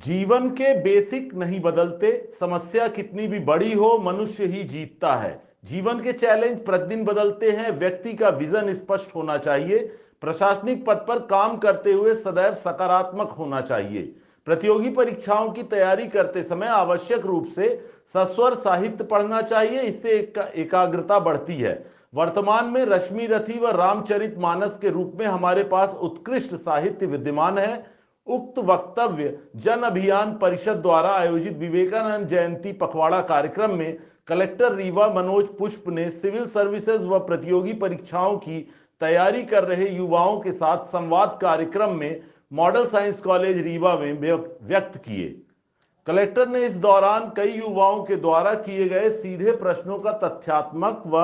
जीवन के बेसिक नहीं बदलते, समस्या कितनी भी बड़ी हो मनुष्य ही जीतता है। जीवन के चैलेंज प्रतिदिन बदलते हैं, व्यक्ति का विजन स्पष्ट होना चाहिए। प्रशासनिक पद पर काम करते हुए सदैव सकारात्मक होना चाहिए। प्रतियोगी परीक्षाओं की तैयारी करते समय आवश्यक रूप से सस्वर साहित्य पढ़ना चाहिए, इससे एकाग्रता बढ़ती है। वर्तमान में रश्मि रथी व रामचरितमानस के रूप में हमारे पास उत्कृष्ट साहित्य विद्यमान है। उक्त वक्तव्य जन अभियान परिषद द्वारा आयोजित विवेकानंद जयंती पखवाड़ा कार्यक्रम में कलेक्टर रीवा मनोज पुष्प ने सिविल सर्विसेज व प्रतियोगी परीक्षाओं की तैयारी कर रहे युवाओं के साथ संवाद कार्यक्रम में मॉडल साइंस कॉलेज रीवा में व्यक्त किए। कलेक्टर ने इस दौरान कई युवाओं के द्वारा किए गए सीधे प्रश्नों का तथ्यात्मक व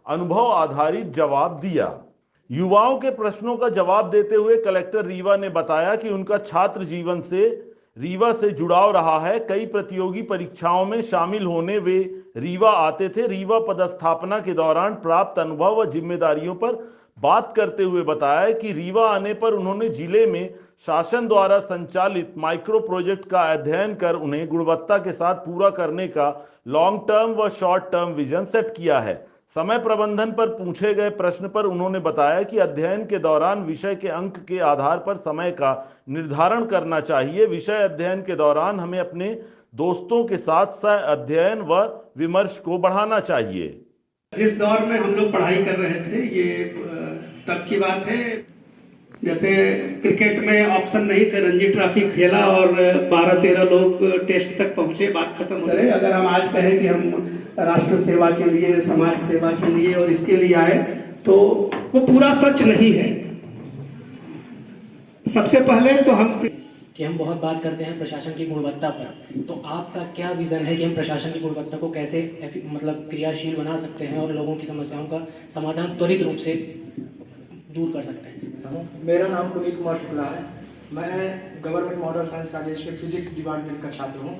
अनुभव आधारित जवाब दिया। युवाओं के प्रश्नों का जवाब देते हुए कलेक्टर रीवा ने बताया कि उनका छात्र जीवन से रीवा से जुड़ाव रहा है। कई प्रतियोगी परीक्षाओं में शामिल होने वे रीवा आते थे। रीवा पदस्थापना के दौरान प्राप्त अनुभव व जिम्मेदारियों पर बात करते हुए बताया कि रीवा आने पर उन्होंने जिले में शासन द्वारा संचालित माइक्रो प्रोजेक्ट का अध्ययन कर उन्हें गुणवत्ता के साथ पूरा करने का लॉन्ग टर्म व शॉर्ट टर्म विजन सेट किया है। समय प्रबंधन पर पूछे गए प्रश्न पर उन्होंने बताया कि अध्ययन के दौरान विषय के अंक के आधार पर समय का निर्धारण करना चाहिए। विषय अध्ययन के दौरान हमें अपने दोस्तों के साथ सह अध्ययन व विमर्श को बढ़ाना चाहिए। जिस दौर में हम लोग पढ़ाई कर रहे थे, ये तब की बात है जैसे क्रिकेट में ऑप्शन नहीं थे, रणजी ट्रॉफी खेला और 12-13 लोग टेस्ट तक पहुंचे, बात खत्म हो गई। अगर हम आज कहें कि हम राष्ट्र सेवा के लिए, समाज सेवा के लिए और इसके लिए आए, तो वो पूरा सच नहीं है। सबसे पहले तो हम बहुत बात करते हैं प्रशासन की गुणवत्ता पर, तो आपका क्या विजन है कि हम प्रशासन की गुणवत्ता को कैसे क्रियाशील बना सकते हैं और लोगों की समस्याओं का समाधान त्वरित रूप से दूर कर सकते हैं? मेरा नाम पुनीत कुमार शुक्ला है। मैं गवर्नमेंट मॉडल साइंस कॉलेज के फिजिक्स डिपार्टमेंट का छात्र हूँ।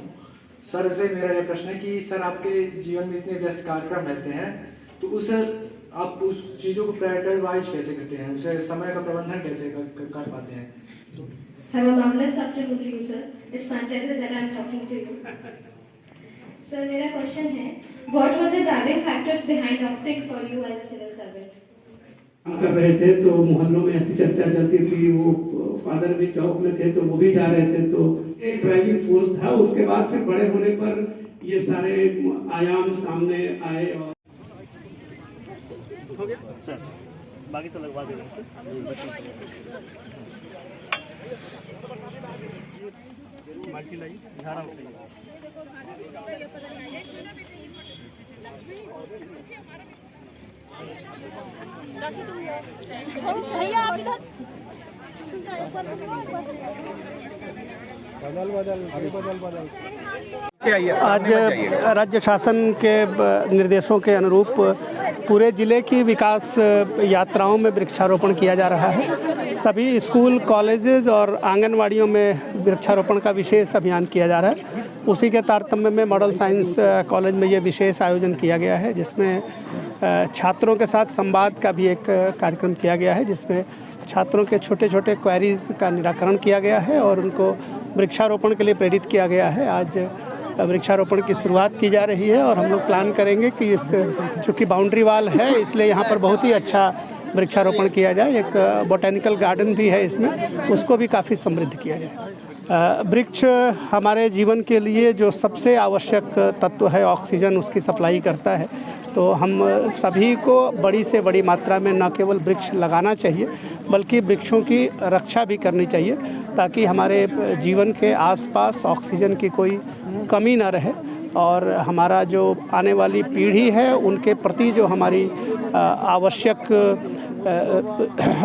सर से मेरा यह प्रश्न है कि सर आपके जीवन में इतने व्यस्त कार्यक्रम रहते हैं, तो आप उस चीज़ों को प्रायोरिटाइज कैसे करते हैं, उसे समय का प्रबंधन कैसे कर पाते हैं? Have a marvelous afternoon to you, sir. It's fantastic that I'm talking to you. Sir, मेरा क्वेश्चन है, what were the driving factors behind opting for you as a civil servant? हम कर रहे थे तो मोहल्लों में ऐसी चर्चा चलती थी, वो फादर भी चौक में थे तो वो भी जा रहे थे, तो एक ड्राइविंग फोर्स था। उसके बाद फिर बड़े होने पर ये सारे आयाम सामने आए और हो गया सर, बाकी सब लगवा देंगे। बाकी लाई झाड़ा होते हैं। भैया आप इधर आज राज्य शासन के निर्देशों के अनुरूप पूरे ज़िले की विकास यात्राओं में वृक्षारोपण किया जा रहा है। सभी स्कूल, कॉलेजेस और आंगनवाड़ियों में वृक्षारोपण का विशेष अभियान किया जा रहा है। उसी के तारतम्य में मॉडल साइंस कॉलेज में ये विशेष आयोजन किया गया है, जिसमें छात्रों के साथ संवाद का भी एक कार्यक्रम किया गया है, जिसमें छात्रों के छोटे छोटे क्वेरीज का निराकरण किया गया है और उनको वृक्षारोपण के लिए प्रेरित किया गया है। आज वृक्षारोपण की शुरुआत की जा रही है और हम लोग प्लान करेंगे कि चूँकि बाउंड्री वाल है, इसलिए यहाँ पर बहुत ही अच्छा वृक्षारोपण किया जाए। एक बोटेनिकल गार्डन भी है इसमें, उसको भी काफ़ी समृद्ध किया जाए। वृक्ष हमारे जीवन के लिए जो सबसे आवश्यक तत्व है, ऑक्सीजन, उसकी सप्लाई करता है। तो हम सभी को बड़ी से बड़ी मात्रा में न केवल वृक्ष लगाना चाहिए, बल्कि वृक्षों की रक्षा भी करनी चाहिए, ताकि हमारे जीवन के आसपास ऑक्सीजन की कोई कमी न रहे और हमारा जो आने वाली पीढ़ी है उनके प्रति जो हमारी आवश्यक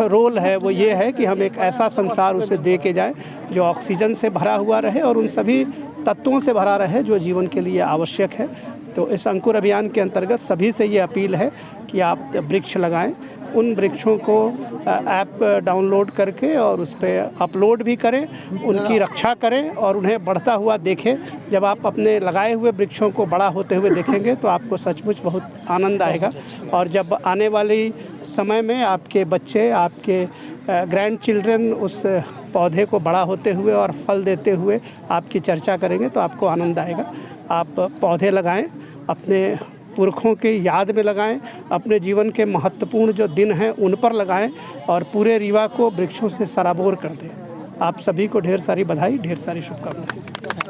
रोल है वो ये है कि हम एक ऐसा संसार उसे दे के जाएं जो ऑक्सीजन से भरा हुआ रहे और उन सभी तत्वों से भरा रहे जो जीवन के लिए आवश्यक है। तो इस अंकुर अभियान के अंतर्गत सभी से ये अपील है कि आप वृक्ष लगाएं। उन वृक्षों को ऐप डाउनलोड करके और उस पर अपलोड भी करें, उनकी रक्षा करें और उन्हें बढ़ता हुआ देखें। जब आप अपने लगाए हुए वृक्षों को बड़ा होते हुए देखेंगे तो आपको सचमुच बहुत आनंद आएगा और जब आने वाली समय में आपके बच्चे, आपके ग्रैंड चिल्ड्रन उस पौधे को बड़ा होते हुए और फल देते हुए आपकी चर्चा करेंगे तो आपको आनंद आएगा। आप पौधे लगाएं, अपने पुरखों की याद में लगाएं, अपने जीवन के महत्वपूर्ण जो दिन हैं उन पर लगाएं और पूरे रीवा को वृक्षों से सराबोर कर दें। आप सभी को ढेर सारी बधाई, ढेर सारी शुभकामनाएं।